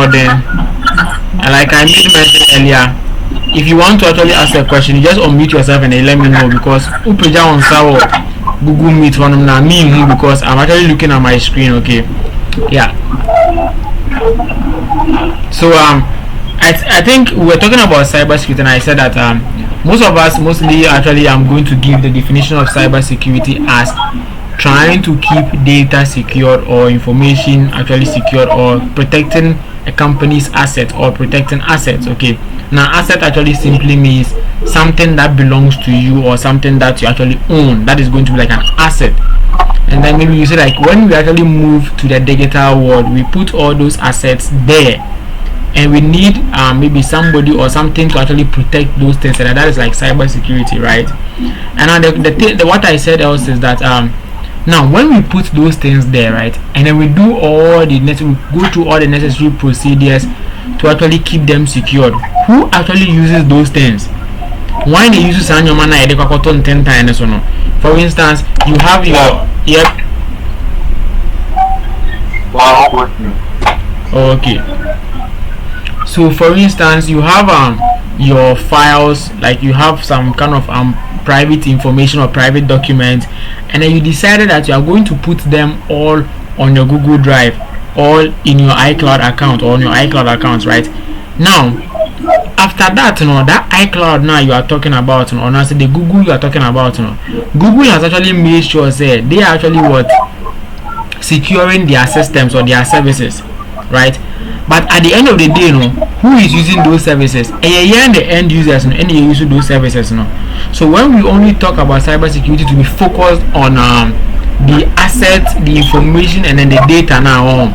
recording. And like I made mention earlier, if you want to actually ask a question, you just unmute yourself and then let me know, because upeja on sawo Google Meet one na me because I'm actually looking at my screen. Okay, yeah. So I think we were talking about cybersecurity, and I said that most of us mostly actually I'm going to give the definition of cybersecurity as trying to keep data secured or information actually secured, or protecting a company's asset or protecting assets. Okay, now asset actually simply means something that belongs to you or something that you actually own, that is going to be like an asset. And then maybe you say like when we actually move to the digital world, we put all those assets there, and we need maybe somebody or something to actually protect those things, and that is like cybersecurity, right? And now the what I said else is that now when we put those things there, right, and then we do all the we go through all the necessary procedures to actually keep them secured, who actually uses those things? Why they use for instance, you have your okay. So for instance, you have your files, like you have some kind of private information or private documents, and then you decided that you are going to put them all on your Google Drive, all in your iCloud account or on your iCloud accounts, right? Now after that, that iCloud now you are talking about, or now say the Google you are talking about, Google has actually made sure say they are actually what securing their systems or their services, right? But at the end of the day, who is using those services? And the end users, and they use those services. So when we only talk about cybersecurity to be focused on the assets, the information, and then the data now,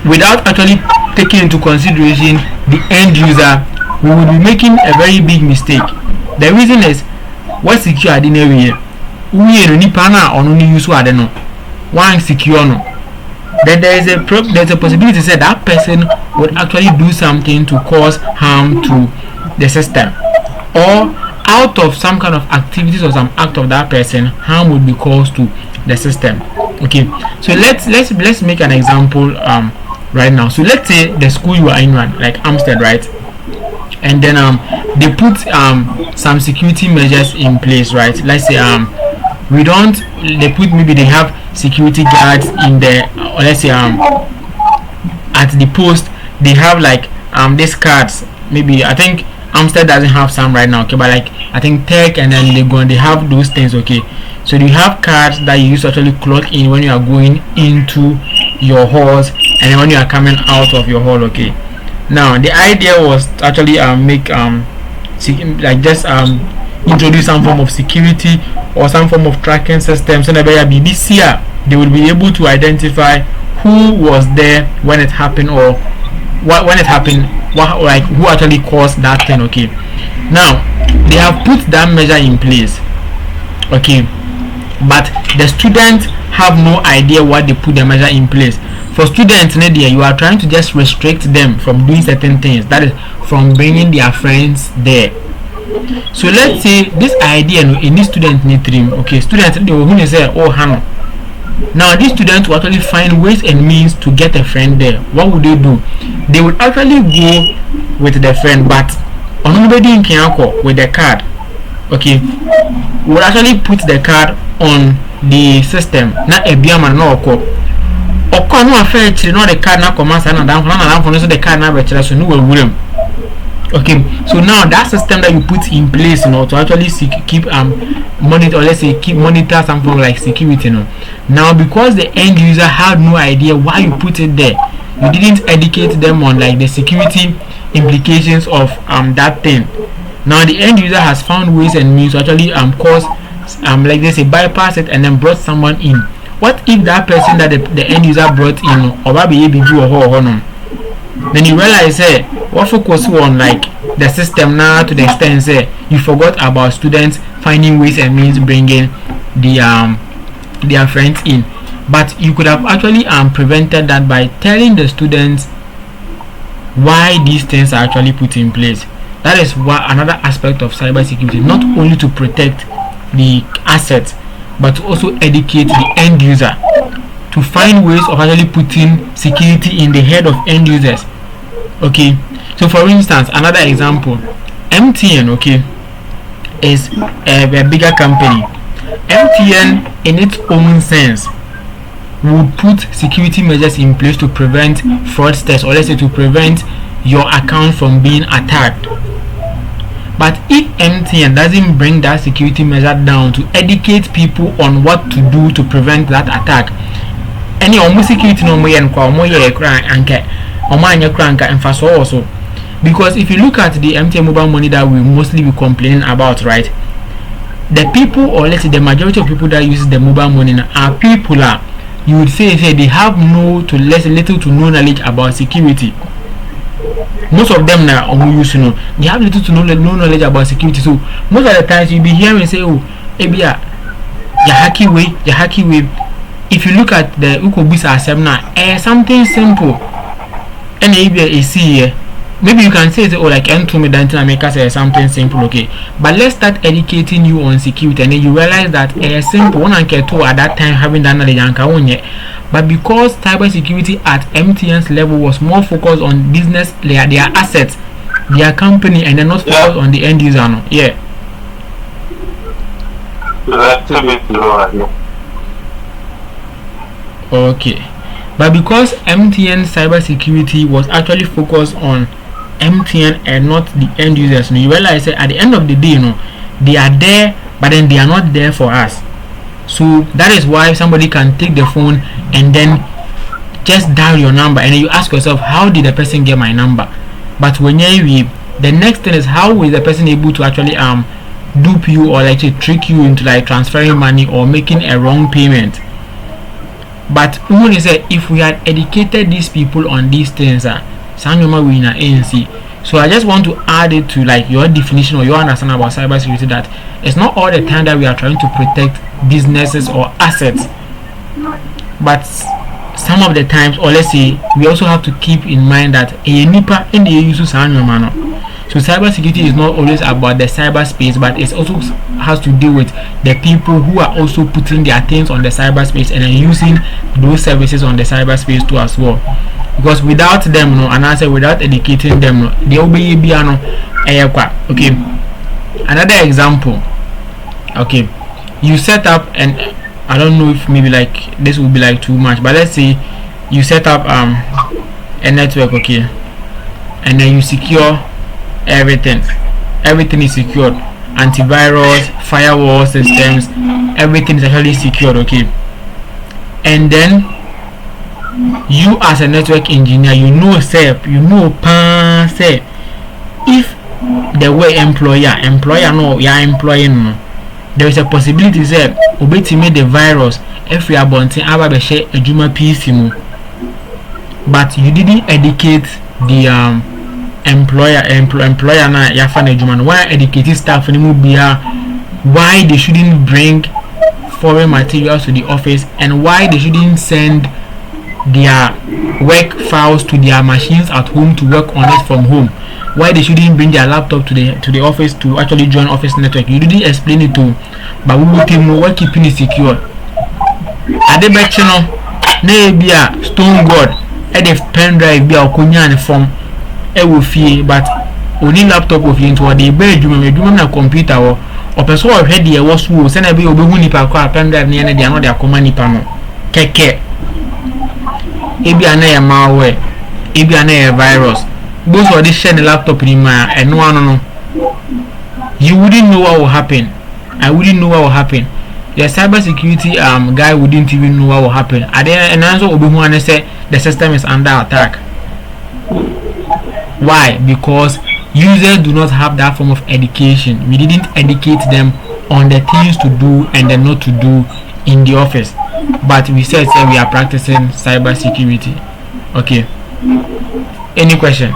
without actually taking into consideration the end user, we will be making a very big mistake. The reason is, what secure in area? We are nipana on only use one secure no. Then there's a possibility that that person would actually do something to cause harm to the system, or out of some kind of activities or some act of that person, harm would be caused to the system. Okay, so let's make an example right now. So let's say the school you are in, like Amstead, right? And then they put some security measures in place, right? Let's say maybe they have security guards in the, or let's say at the post they have like these cards. Maybe I think Amstead doesn't have some right now, okay, but like I think Tech and then they have those things. Okay, so you have cards that you use to actually clock in when you are going into your halls and when you are coming out of your hall. Okay, now the idea was to actually introduce some form of security or some form of tracking system, so that by BBC they will be able to identify who was there when it happened, or when it happened, like who actually caused that thing. Okay, now they have put that measure in place. Okay, but the students have no idea what they put the measure in place. For students, you are trying to just restrict them from doing certain things, that is from bringing their friends there. So let's say this idea in this student need dream. Okay, students they will say, oh Hannah. Now these students will actually find ways and means to get a friend there. What would they do? They would actually go with the friend, but on nobody in Kenyako with the card. Okay, would actually put the card on the system. Not a biaman no oko. Oko no affair no the card na commands and down for the card na so no will. Okay, so now that system that you put in place, to actually keep monitor, or let's say keep monitor something like security, now because the end user had no idea why you put it there, you didn't educate them on like the security implications of that thing. Now the end user has found ways and means to actually cause like they say bypass it and then brought someone in. What if that person that the end user brought in or then you realize what focus on like the system now to the extent you forgot about students finding ways and means bringing their friends in. But you could have actually prevented that by telling the students why these things are actually put in place. That is another aspect of cybersecurity, not only to protect the assets but to also educate the end user to find ways of actually putting security in the head of end users. Okay, so for instance, another example, MTN, okay, is a bigger company. MTN, in its own sense, would put security measures in place to prevent fraudsters, or let's say to prevent your account from being attacked. But if MTN doesn't bring that security measure down to educate people on what to do to prevent that attack, any almost security no more and also. Because if you look at the MTN mobile money that we mostly be complaining about, right? The people, or let's say the majority of people that use the mobile money are people you would say they have little to no knowledge about security. Most of them now they have little to no knowledge about security. So most of the times you'll be hearing say, oh, ebia your hacky way. If you look at the Ukobisa assembly, something simple, and maybe see maybe you can say, oh, like N2 Dantina Maker say something simple, okay. But let's start educating you on security, and then you realize that simple one and two at that time having that knowledge. But because cyber security at MTN's level was more focused on business, their assets, their company, and they're not focused on the end user. No? Yeah. Okay. But because MTN cyber security was actually focused on MTN and not the end users, you realize that at the end of the day, they are there, but then they are not there for us. So that is why somebody can take the phone and then just dial your number, and then you ask yourself, how did the person get my number? But when you the next thing is, how is the person able to actually dupe you, or like to trick you into like transferring money or making a wrong payment? But when you say, if we had educated these people on these things, ANC. So I just want to add it to like your definition or your understanding about cybersecurity, that it's not all the time that we are trying to protect businesses or assets, but some of the times, or let's say, we also have to keep in mind that a nipa in the use of manner. So cybersecurity is not always about the cyberspace, but it also has to do with the people who are also putting their things on the cyberspace and then using those services on the cyberspace too as well. Because without them, and I say without educating them, they will be okay. Another example, okay, you set up, and I don't know if maybe like this will be like too much, but let's say you set up a network, okay, and then you secure everything is secured, antivirus, firewall systems, everything is actually secured, okay. And then you as a network engineer, say if the way employer no your employing, there is a possibility that obetime the virus if we are bonting aba be share ejuma PC mu, but you didn't educate the employer na yafa na ejuma no. Why educate staff ni mu bia why they shouldn't bring foreign materials to the office, and why they shouldn't send their work files to their machines at home to work on it from home, why they shouldn't bring their laptop to the office to actually join office network. You didn't explain it to, but we will team we're keeping it secure. At the back channel, be a stone god at the pen drive be a kunyan form a will fee, but only laptop of you into what they bedroom a computer or person or head the was who send a be obunipa pen drive near the another command panel keke. Ebi anaya malware, ebi anaya virus. Those who are share the laptop in my and no. You wouldn't know what will happen. I wouldn't know what will happen. The cybersecurity guy wouldn't even know what will happen. At the end, and also Obi say the system is under attack. Why? Because users do not have that form of education. We didn't educate them on the things to do and the not to do in the office. But we said we are practicing cyber security. Okay. Any question?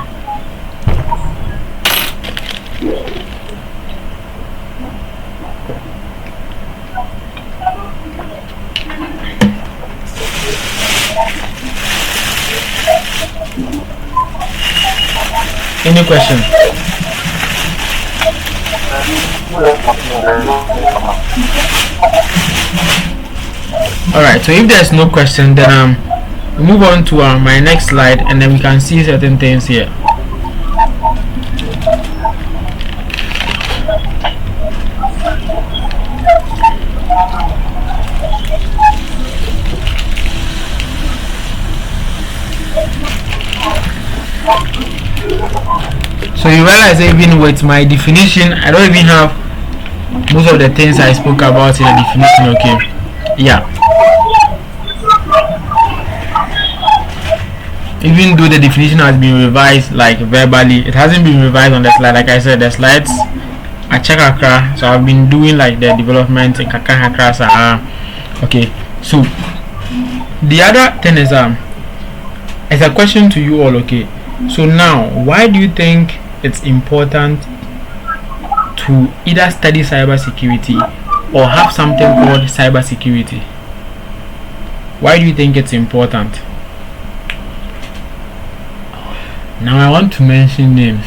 Any question? Alright, so if there's no question, then we move on to my next slide, and then we can see certain things here. So you realize even with my definition, I don't even have most of the things I spoke about in the definition. Okay, yeah. Even though the definition has been revised like verbally, it hasn't been revised on the slide. Like I said, the slides I check Accra, so I've been doing like the development in Accra. Okay, so the other thing is it's a question to you all. Okay, so now why do you think it's important to either study cybersecurity or have something called cybersecurity? Why do you think it's important? Now I want to mention names,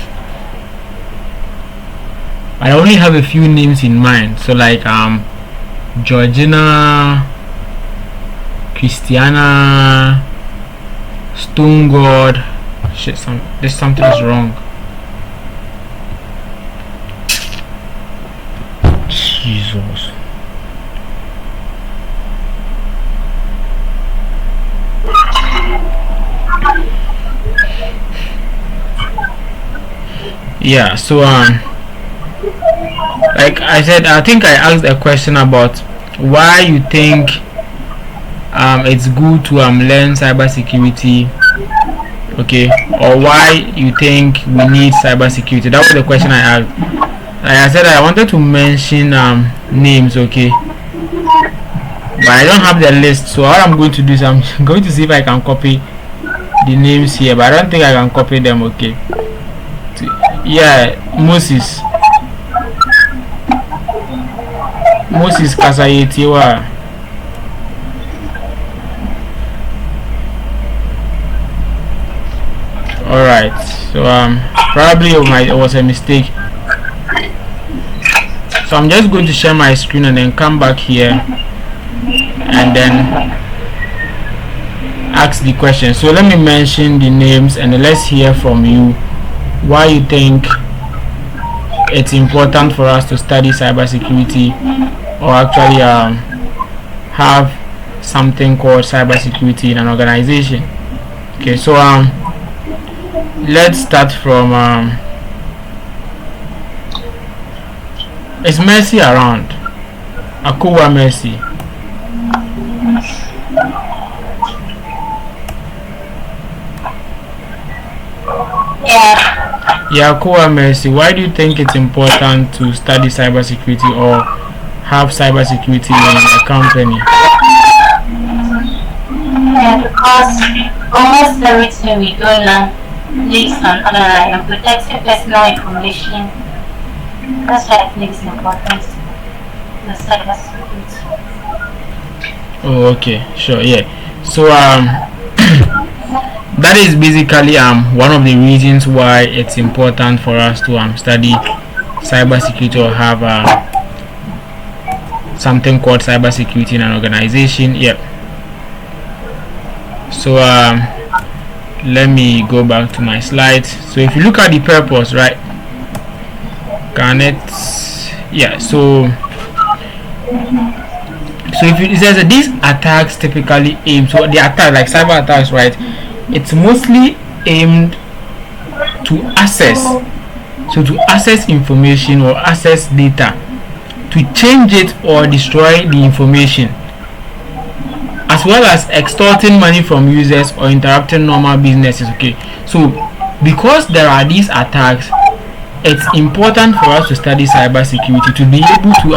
but I only have a few names in mind. So like Georgina, Christiana, Stone God. Shit, something is wrong. Jesus. Yeah, so like I said, I think I asked a question about why you think it's good to learn cybersecurity, okay, or why you think we need cybersecurity. That was the question I asked. Like I said, I wanted to mention names, okay, but I don't have the list. So what I'm going to do is I'm going to see if I can copy the names here, but I don't think I can copy them. Okay, yeah, Moses Kasayetiwa. Alright, so probably it was a mistake. So I'm just going to share my screen and then come back here and then ask the question. So let me mention the names and let's hear from you why you think it's important for us to study cybersecurity or actually have something called cybersecurity in an organization. Okay, so let's start from is Mercy around? Akuwa Mercy. Yeah, Akuwa Mercy. Why do you think it's important to study cybersecurity or have cybersecurity in a company? Yeah, because almost everything we do now lives on online and protecting personal information. That's why I think it's important. The cybersecurity. Oh, okay, sure, yeah. So that is basically one of the reasons why it's important for us to study cybersecurity or have something called cybersecurity in an organization. Yep. So let me go back to my slides. So if you look at the purpose, right? Yeah, so if it says that these attacks typically aim, so the attack like cyber attacks, right, it's mostly aimed to access information or access data, to change it or destroy the information, as well as extorting money from users or interrupting normal businesses. Okay, so because there are these attacks, it's important for us to study cybersecurity to be able to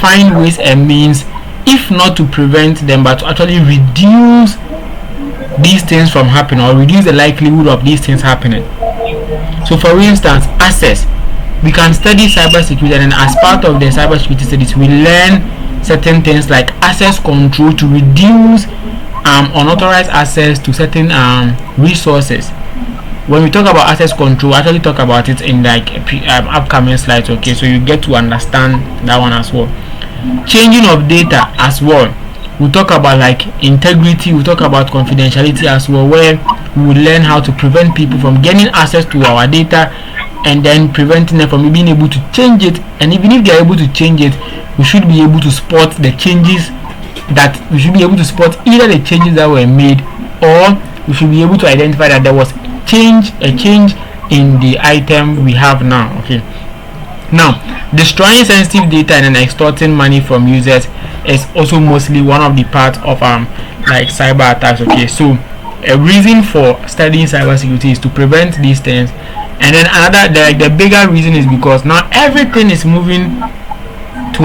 find ways and means, if not to prevent them, but to actually reduce these things from happening or reduce the likelihood of these things happening. So for instance, access, we can study cybersecurity, and as part of the cybersecurity studies we learn certain things like access control to reduce unauthorized access to certain resources. When we talk about access control, we actually talk about it in like upcoming slides. Okay, so you get to understand that one as well. Changing of data as well, we talk about like integrity, we talk about confidentiality as well, where we will learn how to prevent people from getting access to our data and then preventing them from being able to change it. And even if they are able to change it, we should be able to spot the changes, that we should be able to spot either the changes that were made, or we should be able to identify that there was change in the item we have now. Okay, now destroying sensitive data and then extorting money from users is also mostly one of the parts of like cyber attacks. Okay, so a reason for studying cybersecurity is to prevent these things, and then another the bigger reason is because now everything is moving to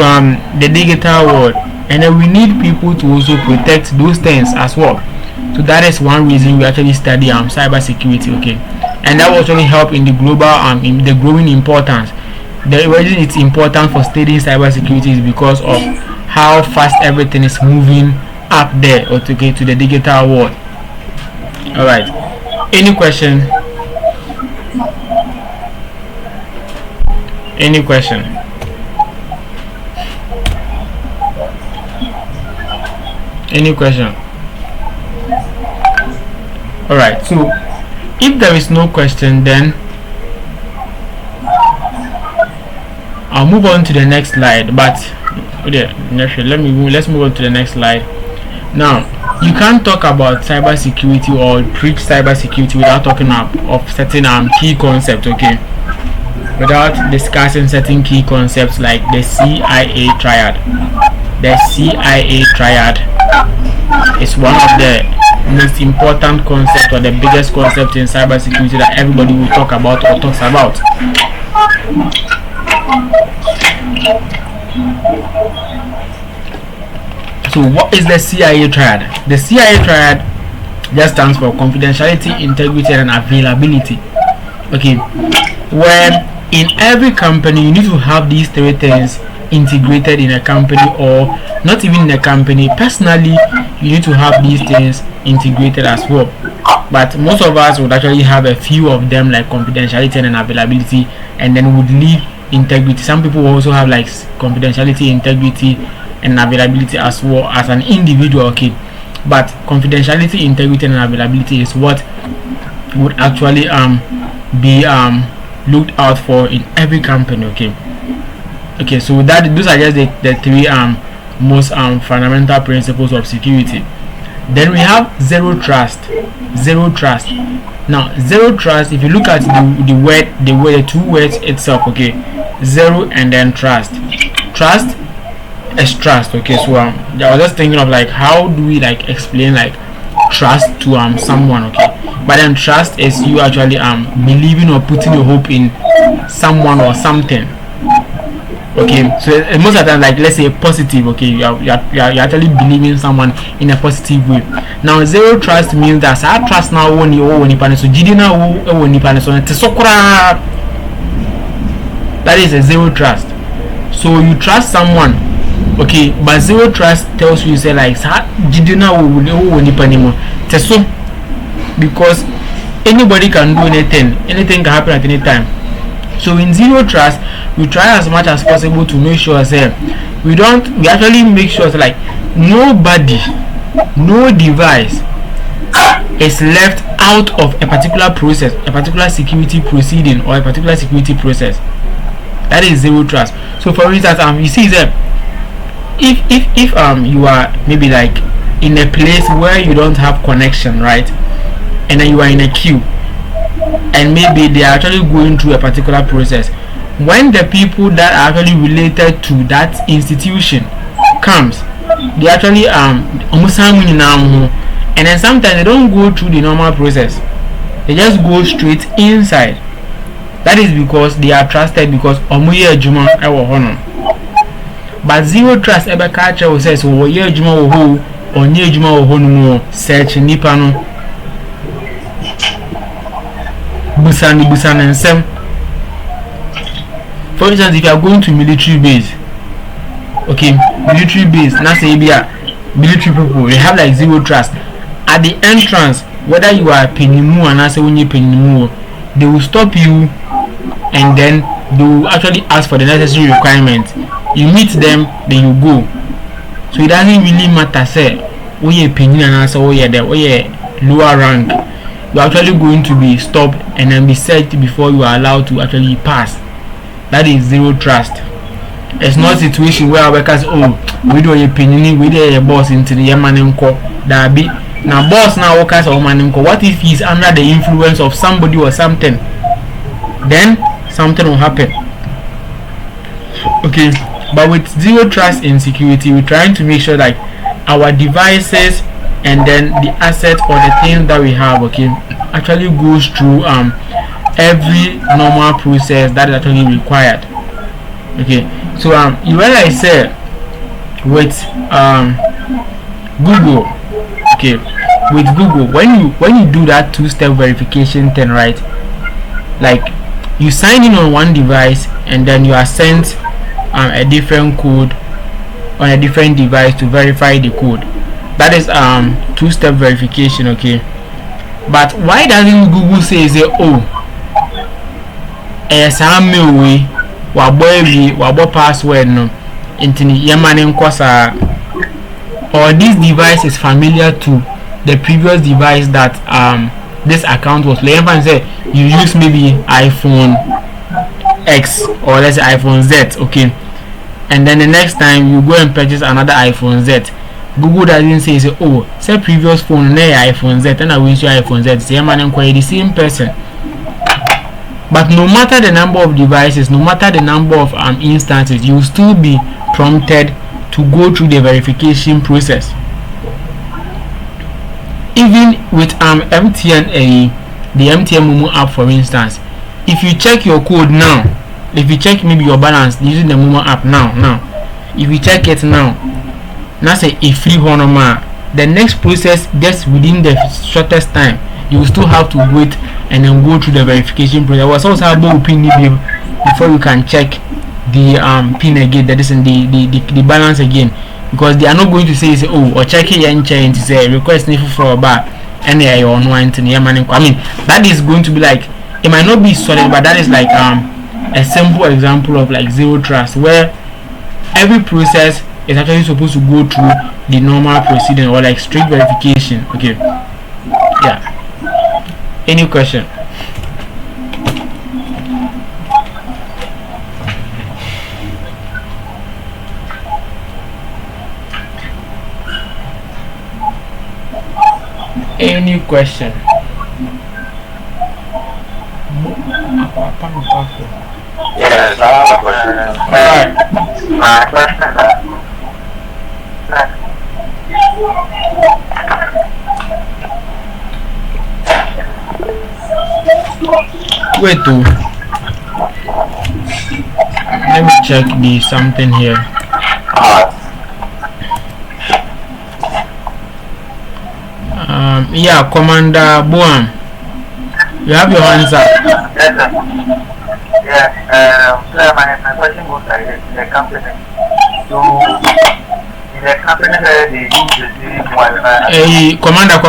the digital world, and then we need people to also protect those things as well. So that is one reason we actually study cybersecurity. Okay, and that will actually help in the global in the growing importance. The reason it's important for studying cybersecurity is because of how fast everything is moving up there, okay, to the digital world. All right, any question? Any question? Any question? All right, so if there is no question, then I'll move on to the next slide. But let's move on to the next slide. Now, you can't talk about cybersecurity or preach cybersecurity without talking of certain key concepts. Okay, without discussing certain key concepts like the CIA triad. The CIA triad is one of the most important concepts, or the biggest concept in cybersecurity that everybody will talk about or talks about. So what is the CIA triad? The CIA triad just stands for confidentiality, integrity, and availability. Okay, where in every company you need to have these three things integrated in a company, or not even in a company. Personally, you need to have these things integrated as well. But most of us would actually have a few of them, like confidentiality and availability, and then would leave integrity. Some people will also have like confidentiality, integrity, and availability as well as an individual. Okay, but confidentiality, integrity, and availability is what would actually be looked out for in every company. Okay, so those are just the three most fundamental principles of security. Then we have zero trust. Now, zero trust, if you look at the two words itself, okay, zero and then trust is trust. Okay, so I was just thinking of like how do we like explain like trust to someone. Okay, but then trust is you actually believing or putting your hope in someone or something. Okay, so most of the time, like let's say positive. Okay, you're actually believing someone in a positive way. Now, zero trust means that I trust now when you so that is a zero trust. So you trust someone, okay, but zero trust tells you say like because anybody can do anything can happen at any time. So in zero trust, we try as much as possible to make sure that we actually make sure that like nobody, no device is left out of a particular process, a particular security proceeding, or a particular security process. That is zero trust. So for instance, you see that if you are maybe like in a place where you don't have connection, right, and then you are in a queue, and maybe they are actually going through a particular process. When the people that are actually related to that institution comes, they actually and then sometimes they don't go through the normal process. They just go straight inside. That is because they are trusted, because but zero trust ever culture will say so search nipa no busani and some. For instance, if you are going to military base, okay, military base, now say military people, they have like zero trust. At the entrance, whether you are penimu and say when you penimu, they will stop you and then they will actually ask for the necessary requirements. You meet them, then you go. So it doesn't really matter say when you penimu and say oh yeah lower rank. You're actually going to be stopped and then be searched before you are allowed to actually pass. That is zero trust. It's not a situation where workers we do a penny, we do a boss into the Yaman and that be Now boss now workers or man, what if he's under the influence of somebody or something? Then something will happen. Okay, but with zero trust and security, we're trying to make sure like our devices and then the assets or the things that we have, okay, actually goes through every normal process that is actually required. Okay, so you realize say with Google, okay, with Google, when you do that two-step verification thing, right, like you sign in on one device and then you are sent a different code on a different device to verify the code. That is two-step verification, okay. But why doesn't Google say oh mail we wabo password no intini yemane nkosa, or this device is familiar to the previous device that this account was playing. And say you use maybe iPhone X or let's say iPhone Z, okay, and then the next time you go and purchase another iPhone Z, Google doesn't say oh say previous phone na iPhone Z and I will use your iPhone Z, say man inquire the same person. But no matter the number of devices, no matter the number of instances, you will still be prompted to go through the verification process. Even with MTN, the MTN Momo app, for instance, if you check your code now, if you check maybe your balance using the Momo app now, if you check it now, say a free honor, the next process just within the shortest time, you will still have to wait and then go through the verification process. Was also about pin before you can check the pin again, that is in the balance again, because they are not going to say oh or check it and change to say request for a bar and they are on one to I mean that is going to be like, it might not be solid, but that is like a simple example of like zero trust, where every process is actually supposed to go through the normal procedure or like strict verification. Okay, yeah. Any question? Any question? Yes, I have a question. My question wait to let me check the something here. Yeah, Commander Boam, you have your hands up. Yes, sir. Yeah, sir, my question goes like this. The company, so in the company they use the same Wi-Fi. Hey, Commander,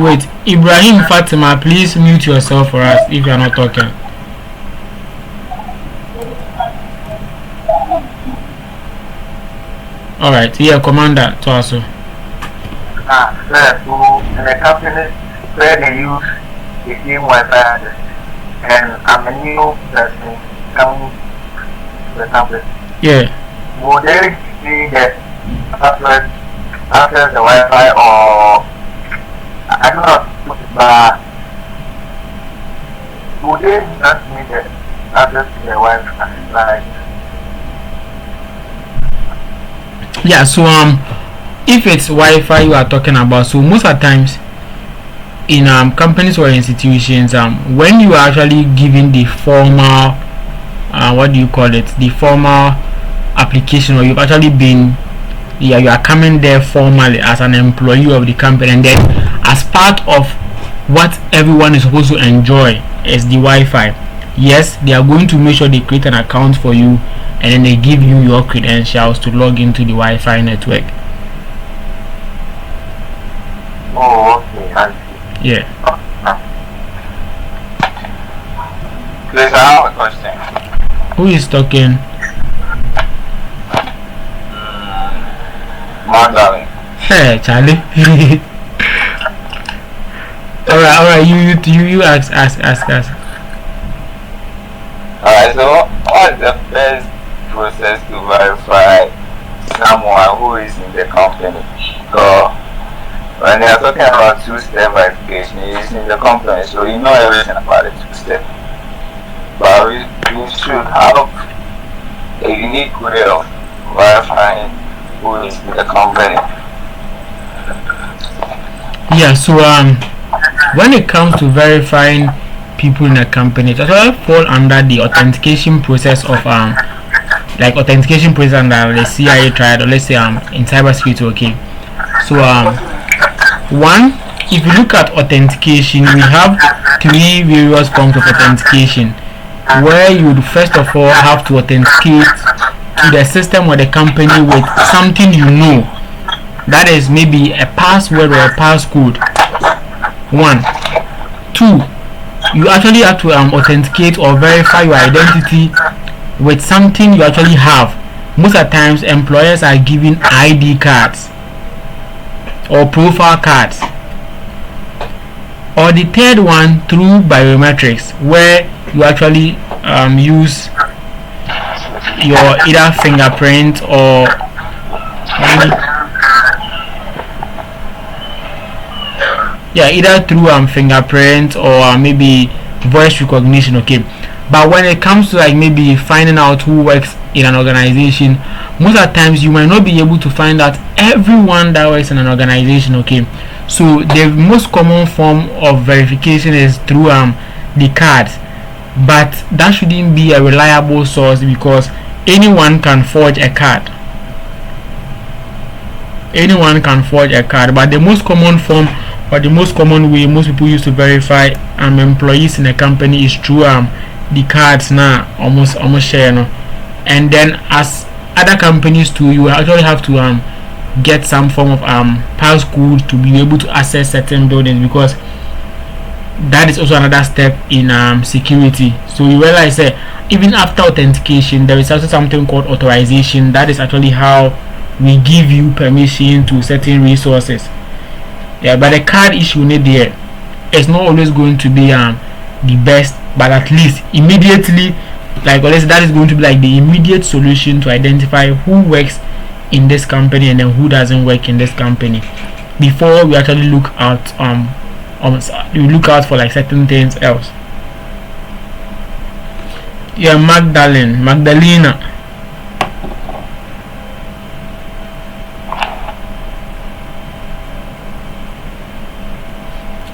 wait. Ibrahim Fatima, please mute yourself for us if you are not talking. Alright, yeah, Commander, to us. Sir, so in the company where they use the same Wi-Fi, and I'm a new person coming to the company. Yeah. Would they see that after the Wi-Fi, or I don't know, but would they not need the access to the Wi-Fi? Like, yeah, so if it's Wi-Fi you are talking about, so most of the times in companies or institutions, when you are actually given the formal what do you call it, the formal application, or you've actually been, you are coming there formally as an employee of the company, and then as part of what everyone is supposed to enjoy is the Wi-Fi. Yes, they are going to make sure they create an account for you, and then they give you your credentials to log into the Wi-Fi network. oh, okay, I see. Yeah. Please, I have a question. Who is talking? Darling. Hey, Charlie. Alright, you ask. Alright, so what is the best process to verify someone who is in the company? So when they are talking about two-step verification, it's in the company, so you know everything about it two-step. But we should have a unique way of verifying who is in the company. Yeah, so when it comes to verifying people in a company, it actually fall under the authentication process of like authentication process under the CIA triad, or let's say in cybersecurity. Okay, so one, if you look at authentication, we have three various forms of authentication, where you would first of all have to authenticate to the system or the company with something you know, that is maybe a password or a passcode. 1. 2, you actually have to authenticate or verify your identity with something you actually have. Most of the times employers are giving ID cards or profile cards. Or the third one, through biometrics, where you actually use your either fingerprint or either through fingerprint or maybe voice recognition. Okay, but when it comes to like maybe finding out who works in an organization, most of the times you might not be able to find out everyone that works in an organization. Okay, so the most common form of verification is through the cards, but that shouldn't be a reliable source, because anyone can forge a card. But the most common form, or the most common way most people use to verify employees in a company, is through the cards now, almost share, no? And then as other companies too, you actually have to get some form of passcode to be able to access certain buildings, because that is also another step in security. So you realize that even after authentication, there is also something called authorization. That is actually how we give you permission to certain resources. Yeah, but the card issue need there, it's not always going to be the best, but at least immediately, like, let's say that is going to be like the immediate solution to identify who works in this company and then who doesn't work in this company, before we actually look out we look out for like certain things else. Yeah, Magdalena.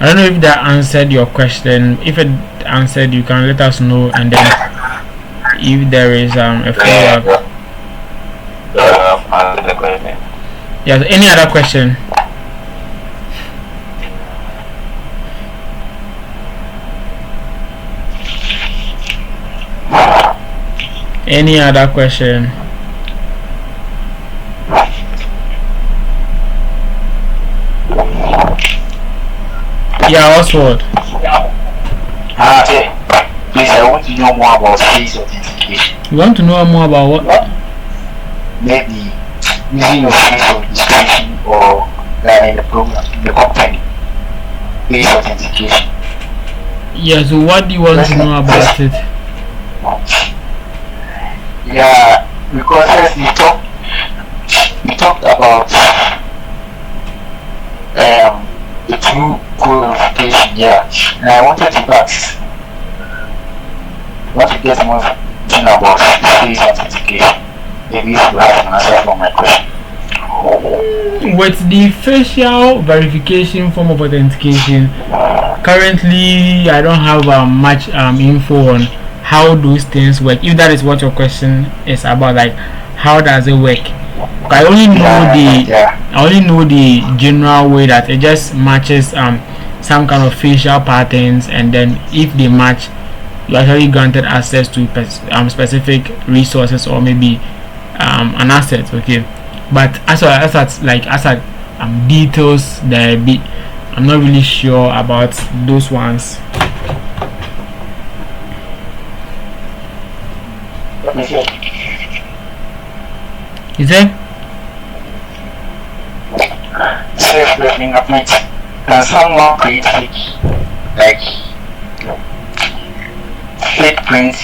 I don't know if that answered your question. If it answered, you can let us know, and then if there is a follow-up. Yes, any other question? Any other question? Yeah, Oswald. Okay. Please, I want to know more about face authentication. You want to know more about what? Maybe using your face authentication or in the program, in the company. Face authentication. Yeah, so what do you want to know about it? Yeah, because we talked about the true qualification, yeah. And I wanted to ask, what to get more information about face authentication. Maybe if you have an answer for my question. With the facial verification form of authentication, currently I don't have much info on how those things work. If that is what your question is about, like how does it work? I only know the general way that it just matches some kind of facial patterns, and then if they match, you actually granted access to specific resources or maybe an asset. Okay, but as details, I'm not really sure about those ones. Is it? Safe fingerprint. Can someone create fake print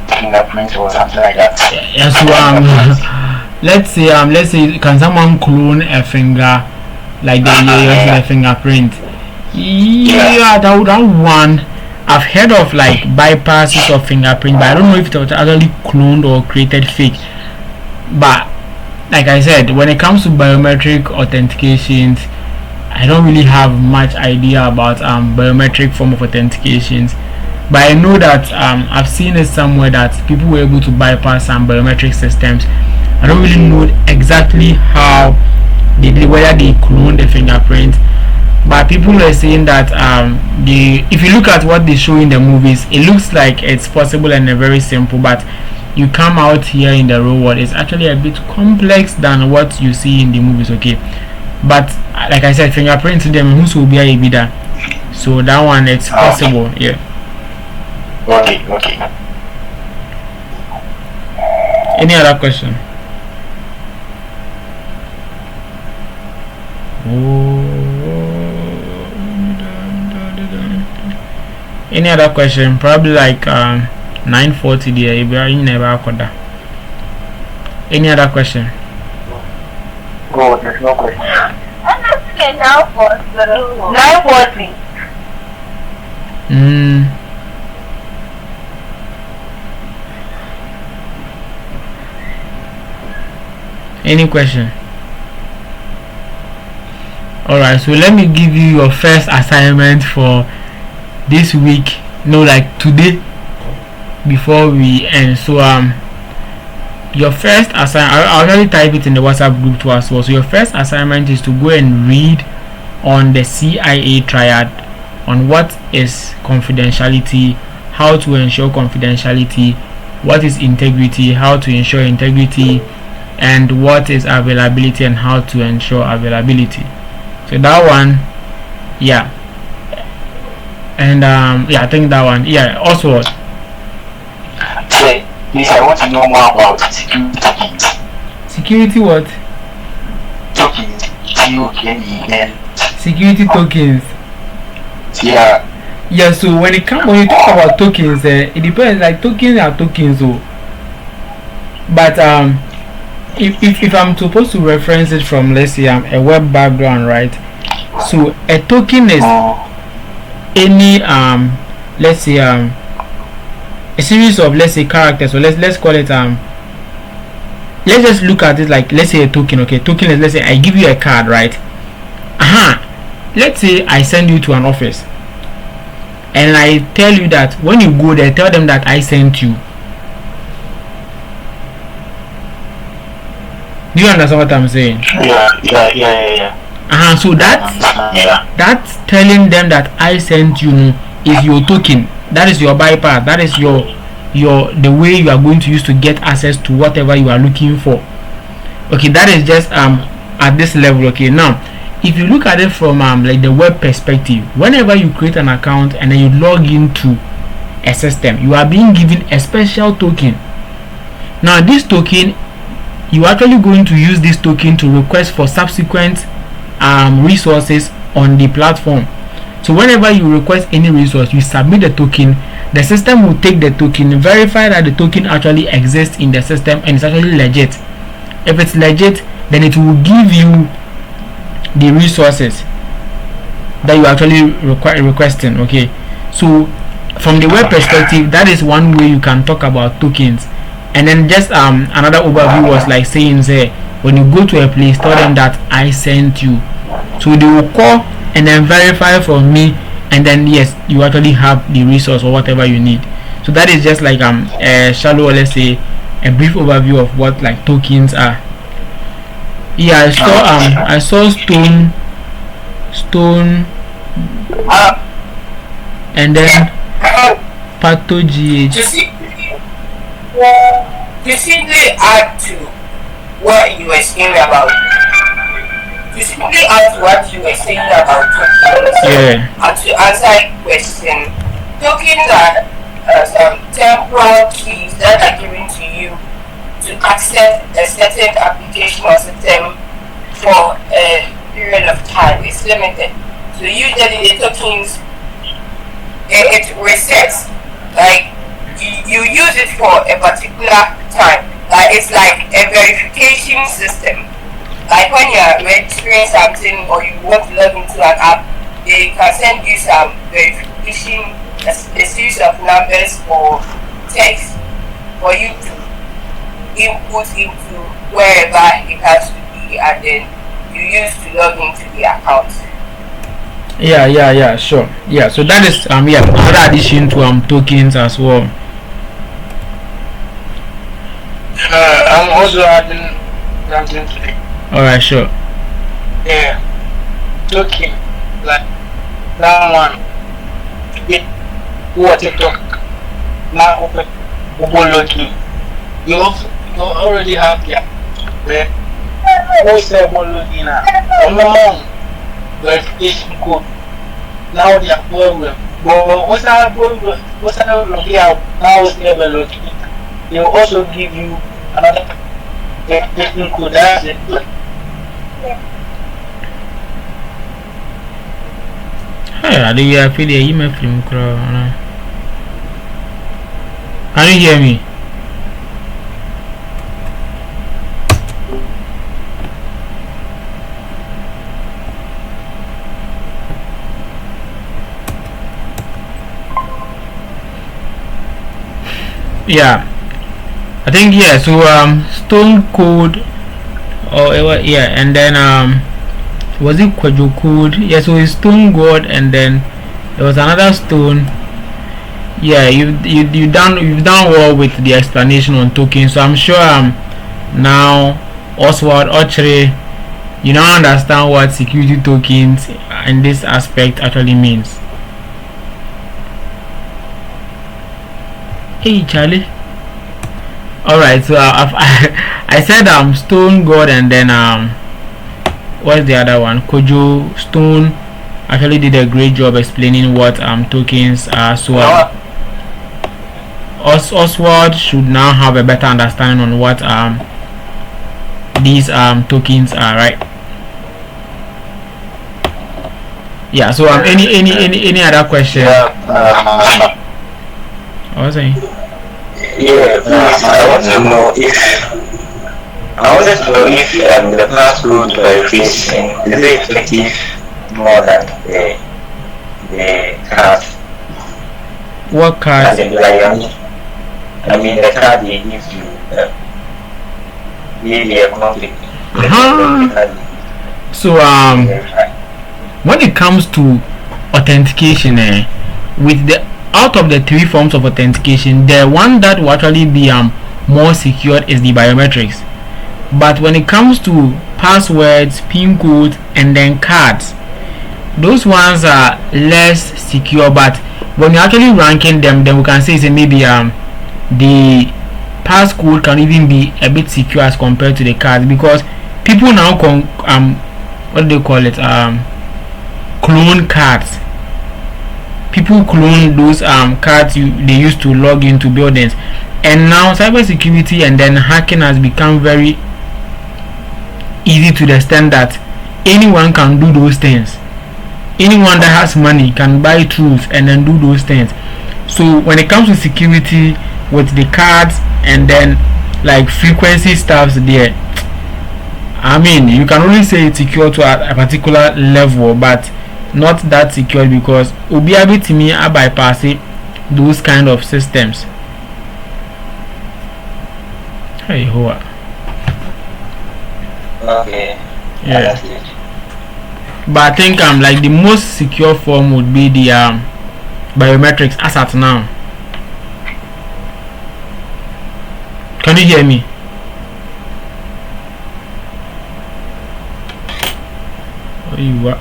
fingerprint or something like that? Yes. So let's say can someone clone a finger, like you're using a fingerprint. Yeah, that one. I've heard of like bypasses of fingerprint, but I don't know if it was actually cloned or created fake. But like I said, when it comes to biometric authentications, I don't really have much idea about biometric form of authentications. But I know that I've seen it somewhere that people were able to bypass some biometric systems. I don't really know exactly how whether they cloned the fingerprint, but people are saying that if you look at what they show in the movies, it looks like it's possible and very simple, but you come out here in the real world, it's actually a bit complex than what you see in the movies. Okay, but like I said, fingerprints them who will be a bidder, so that one it's possible. Yeah. Okay. Any other question? Any other question? Probably like 9:40 there. You never could. Any other question? Oh, there's no question. Okay, now for 9:40. Any question? Alright, so let me give you your first assignment for this week. No, like today, before we end. So your first assignment, I'll already type it in the WhatsApp group to us. So your first assignment is to go and read on the CIA triad on what is confidentiality, how to ensure confidentiality, what is integrity, how to ensure integrity, and what is availability and how to ensure availability. So that one, yeah. And yeah, I think that one, yeah. Also, please, I want to know more about security tokens. Security what? Tokens. TOKEN. Security tokens. Yeah. Yeah. So when you talk about tokens, it depends. Like tokens are tokens, so. But if I'm supposed to reference it from, let's say, a web background, right? So a token is any let's say a series of, let's say, characters. So let's call it let's just look at it like, let's say a token. Okay, token is, let's say I give you a card, right? Let's say I send you to an office and I tell you that when you go there, tell them that I sent you. Do you understand what I'm saying? Yeah. So that's telling them that I sent you is your token. That is your bypass. That is your the way you are going to use to get access to whatever you are looking for. Okay, that is just at this level. Okay, now if you look at it from like the web perspective, whenever you create an account and then you log into a system, you are being given a special token. Now this token, you are actually going to use this token to request for subsequent resources on the platform. So whenever you request any resource, you submit the token. The system will take the token, verify that the token actually exists in the system and it's actually legit. If it's legit, then it will give you the resources that you actually requesting. Okay, so from the web perspective, that is one way you can talk about tokens. And then just another overview was like saying, say, when you go to a place, tell them that I sent you. So they will call and then verify from me, and then yes, you actually have the resource or whatever you need. So that is just like a shallow, let's say, a brief overview of what like tokens are. Yeah, I saw stone, and then Pato GH. To simply add to what you were saying about tokens, Yeah. and to answer your question, tokens are some temporal keys that are given to you to access a certain application or system for a period of time. It's limited. So usually the tokens, it resets, like you use it for a particular time. It's like a verification system. like when you're registering something or you want to log into an app, they can send you some verification, a series of numbers or text for you to input into wherever it has to be, and then you use to log into the account. Yeah, sure. Yeah, so that is another addition to tokens as well. I'm also adding something to it. Alright, sure. Yeah. Token. Like that one. Yeah. Who are TikTok? Now open login. You already have the who say login now? On the month verification code. Now they are problem. But what's that problem? What's that login out? Now it's never login. They will also give you another verification code. That's it. Hey, I do feel the email from Crown. Can you hear me? Yeah, I think so Stone Code and then was it Kwajo Code? Yeah, so it's Stone God, and then there was another stone. Yeah, you've done well with the explanation on tokens. So I'm sure now Oswald Ochre, you now understand what security tokens in this aspect actually means. Hey Charlie. Alright, so I said Stone God, and then what's the other one? Kojo Stone actually did a great job explaining what tokens are. So Oswald should now have a better understanding on what these tokens are, right? Yeah, so any other question? What was I saying? Yeah, I want to know if the password verification is effective more than the card. What card? I mean the card they give you really a conflict. So when it comes to authentication, with the out of the three forms of authentication, the one that will actually be more secure is the biometrics. But when it comes to passwords, PIN codes, and then cards, those ones are less secure. But when you're actually ranking them, then we can say maybe the passcode can even be a bit secure as compared to the cards, because people now what do they call it, clone cards. People clone those cards they used to log into buildings, and now cybersecurity and then hacking has become very easy to the extent that anyone can do those things. Anyone that has money can buy tools and then do those things. So when it comes to security with the cards and then like frequency stuffs there, I mean, you can only say it's secure to a particular level, but not that secure, because Obiabi to me are bypassing those kind of systems. Hey, hoa. Okay. Yeah. But I think like the most secure form would be the biometrics as at now. Can you hear me? Oh, you are.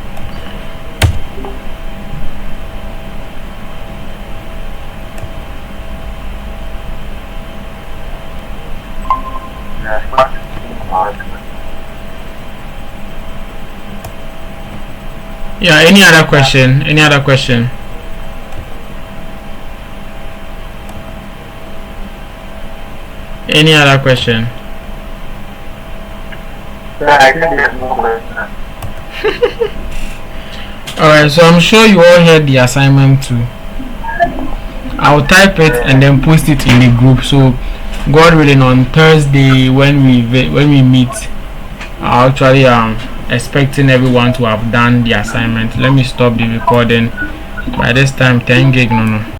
Yeah, any other question? Any other question? Any other question? Alright, so I'm sure you all heard the assignment too. I'll type it and then post it in the group. So God willing, on Thursday when we meet, are actually expecting everyone to have done the assignment. Let me stop the recording. By this time 10 gig, no.